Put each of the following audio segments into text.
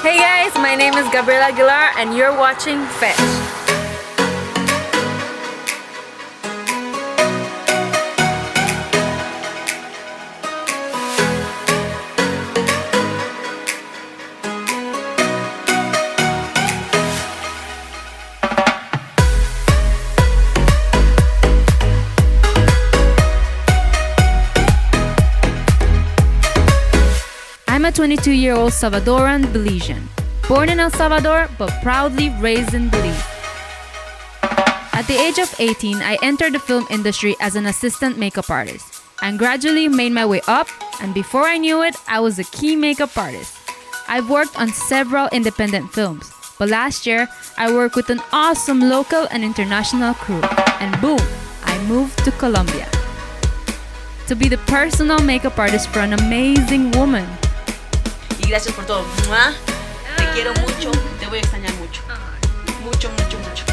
Hey guys, my name is Gabriela Aguilar and you're watching Fetch. I'm a 22-year-old Salvadoran Belizean, born in El Salvador but proudly raised in Belize. At the age of 18, I entered the film industry as an assistant makeup artist and gradually made my way up, and before I knew it, I was a key makeup artist. I've worked on several independent films, but last year, I worked with an awesome local and international crew, and boom, I moved to Colombia to be the personal makeup artist for an amazing woman. Y gracias por todo. ¡Mua! Te quiero mucho, te voy a extrañar mucho. Mucho, mucho, mucho.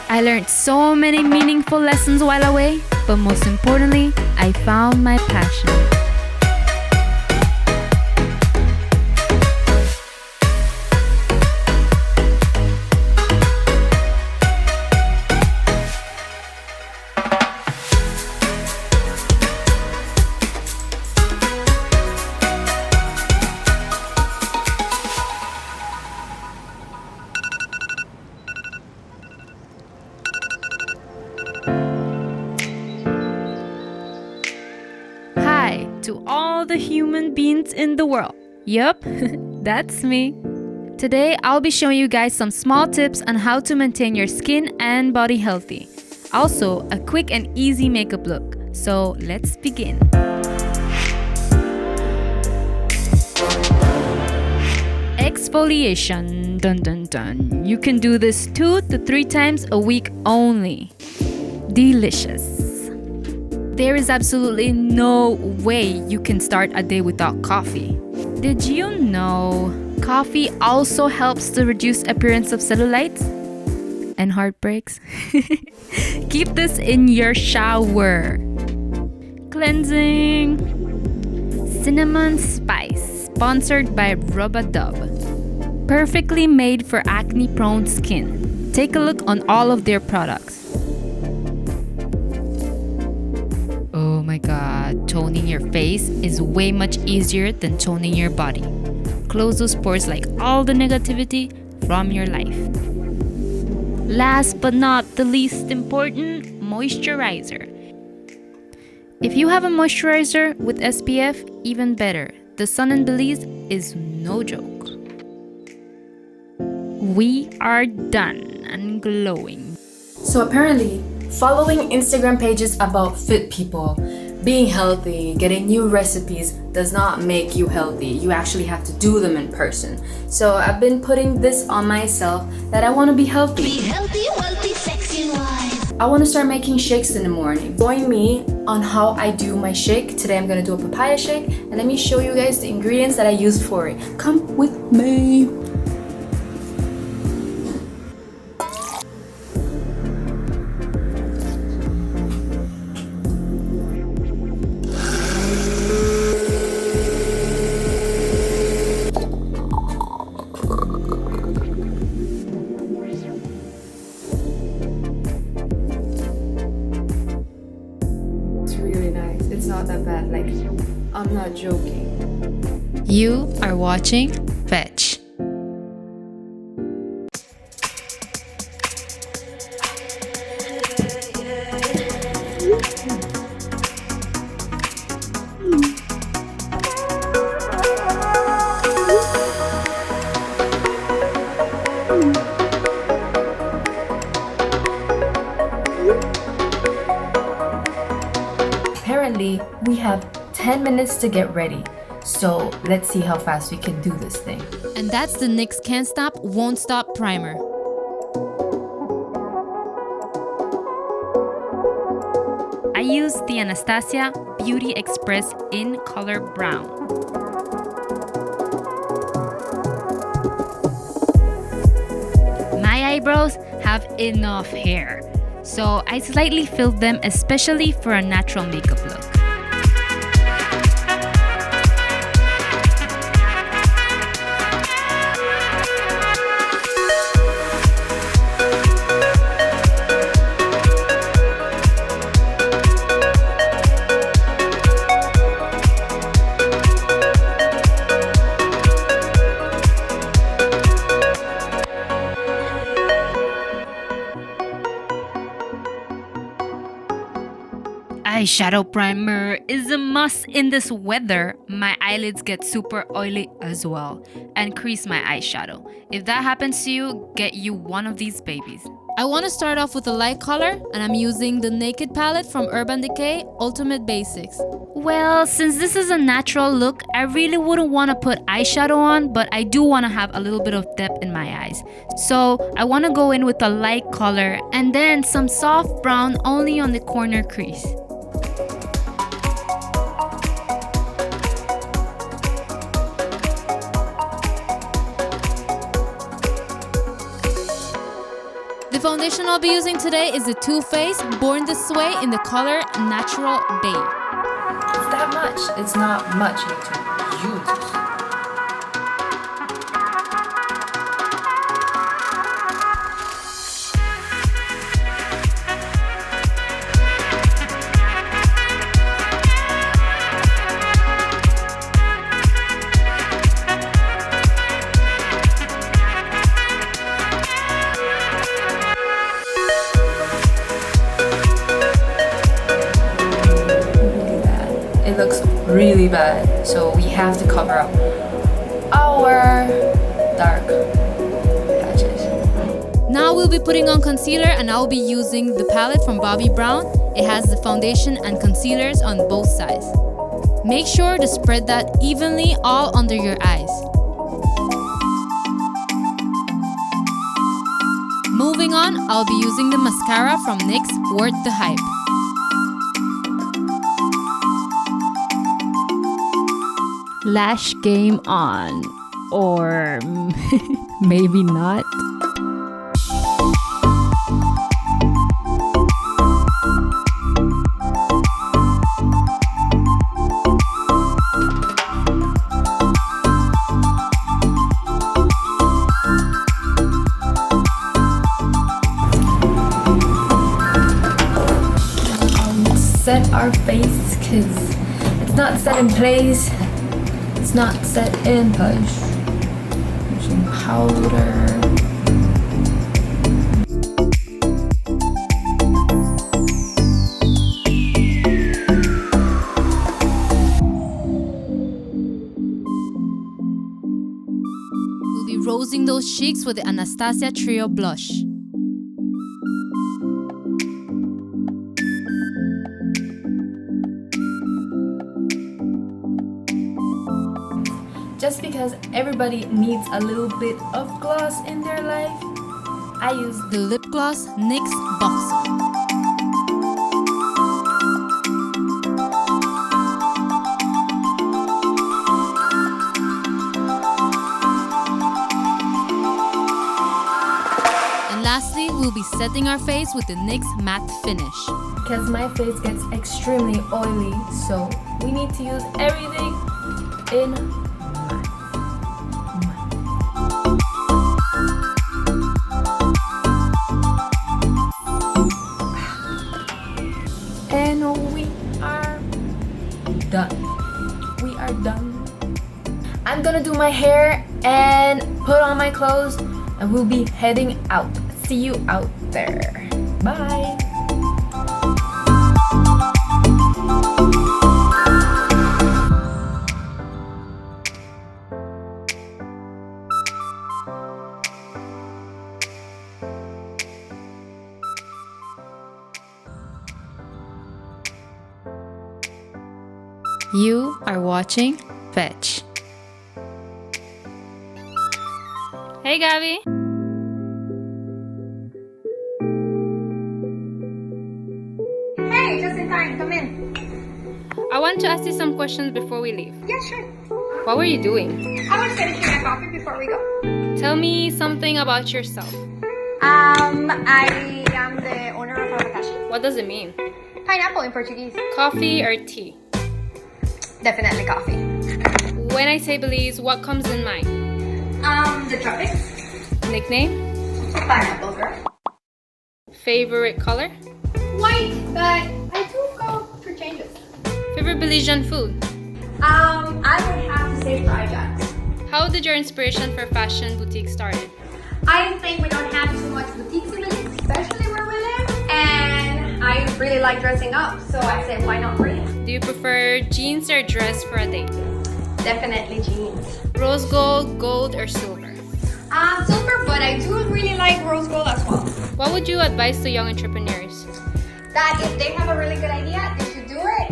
I learned so many meaningful lessons while away, but most importantly, I found my passion. Hi to all the human beings in the world. Yup, that's me. Today, I'll be showing you guys some small tips on how to maintain your skin and body healthy. Also, a quick and easy makeup look. So let's begin. Exfoliation. Dun dun dun. You can do this 2 to 3 times a week only. Delicious. There is absolutely no way you can start a day without coffee. Did you know coffee also helps to reduce appearance of cellulites and heartbreaks? Keep this in your shower. Cleansing. Cinnamon spice, sponsored by Rubba Dub. Perfectly made for acne-prone skin. Take a look on all of their products. Oh my god, toning your face is way much easier than toning your body. Close those pores like all the negativity from your life. Last but not the least important, moisturizer. If you have a moisturizer with SPF, even better. The sun in Belize is no joke. We are done and glowing. So apparently, following Instagram pages about fit people, being healthy, getting new recipes does not make you healthy. You actually have to do them in person. So I've been putting this on myself that I want to be healthy. Be healthy, wealthy, sexy, and wise. I want to start making shakes in the morning. Join me on how I do my shake. Today I'm going to do a papaya shake, and let me show you guys the ingredients that I use for it. Come with me. It's not that bad, like, I'm not joking. You are watching Fetch. Apparently, we have 10 minutes to get ready. So let's see how fast we can do this thing. And that's the NYX Can't Stop, Won't Stop primer. I use the Anastasia Beauty Express in color brown. My eyebrows have enough hair, so I slightly filled them, especially for a natural makeup look. Eyeshadow primer is a must in this weather. My eyelids get super oily as well and crease my eyeshadow. If that happens to you, get you one of these babies. I want to start off with a light color, and I'm using the Naked palette from Urban Decay Ultimate Basics. Well, since this is a natural look, I really wouldn't want to put eyeshadow on, but I do want to have a little bit of depth in my eyes. So I want to go in with a light color and then some soft brown only on the corner crease. The foundation I'll be using today is the Too Faced Born This Way in the color Natural Beige. It's that much. It's not much. You need to use it. It looks really bad, so we have to cover up our dark patches. Now we'll be putting on concealer, and I'll be using the palette from Bobbi Brown. It has the foundation and concealers on both sides. Make sure to spread that evenly all under your eyes. Moving on, I'll be using the mascara from NYX Worth the Hype. Lash game on, or maybe not. Set our face, cause it's not set in place. It's not set in push. Using powder. We'll be rosing those cheeks with the Anastasia Trio Blush. Just because everybody needs a little bit of gloss in their life, I use The lip gloss NYX Boxer. And lastly, we'll be setting our face with the NYX Matte Finish. because my face gets extremely oily, so we need to use everything in and we are done. We are done. I'm gonna do my hair and put on my clothes, and we'll be heading out. See you out there. Bye. You are watching Fetch. Hey, Gabby. Hey, just in time. Come in. I want to ask you some questions before we leave. Yeah, sure. What were you doing? I was finishing my coffee before we go. Tell me something about yourself. I am the owner of Abacaxi. What does it mean? Pineapple in Portuguese. Coffee or tea? Definitely coffee. When I say Belize, what comes in mind? The tropics. Nickname? Pineapple girl. Favorite color? White, but I do go for changes. Favorite Belizean food? I would have to say fried jacks. How did your inspiration for fashion boutique started? I think we don't have too much boutiques in Belize, especially where we live, and I I really like dressing up, so I said, why not bring it? Do you prefer jeans or dress for a date? Definitely jeans. Rose gold, gold, or silver? Silver, but I do really like rose gold as well. What would you advise to young entrepreneurs? That if they have a really good idea, they should do it.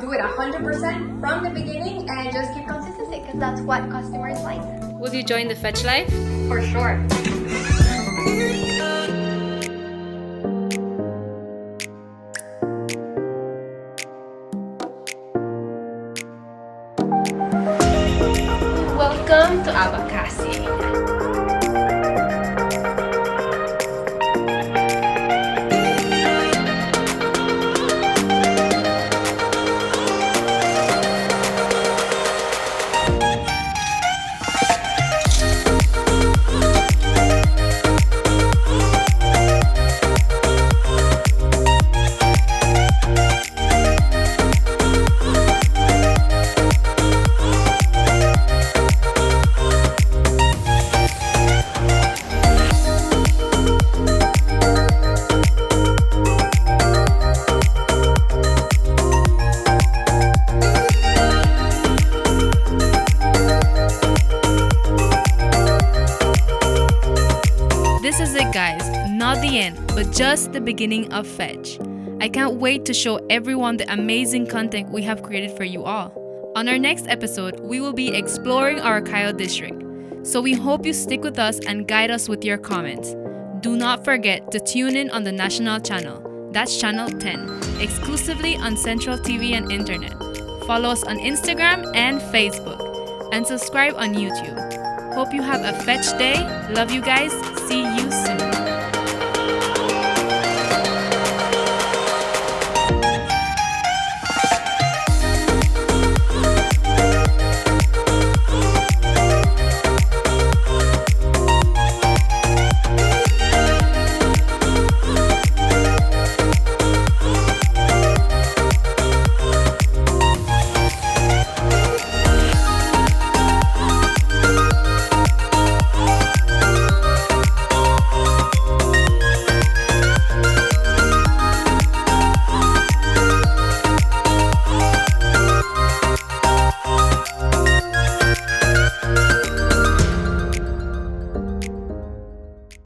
Do it 100% from the beginning and just keep consistency because that's what customers like. Would you join the Fetch Life? For sure. Welcome to Abacaxi. This is it, guys. Not the end, but just the beginning of Fetch. I can't wait to show everyone the amazing content we have created for you all. On our next episode, we will be exploring our Cayo district. So we hope you stick with us and guide us with your comments. Do not forget to tune in on the national channel. That's channel 10, exclusively on Central TV and Internet. Follow us on Instagram and Facebook, and subscribe on YouTube. Hope you have a Fetch day. Love you guys. See you soon.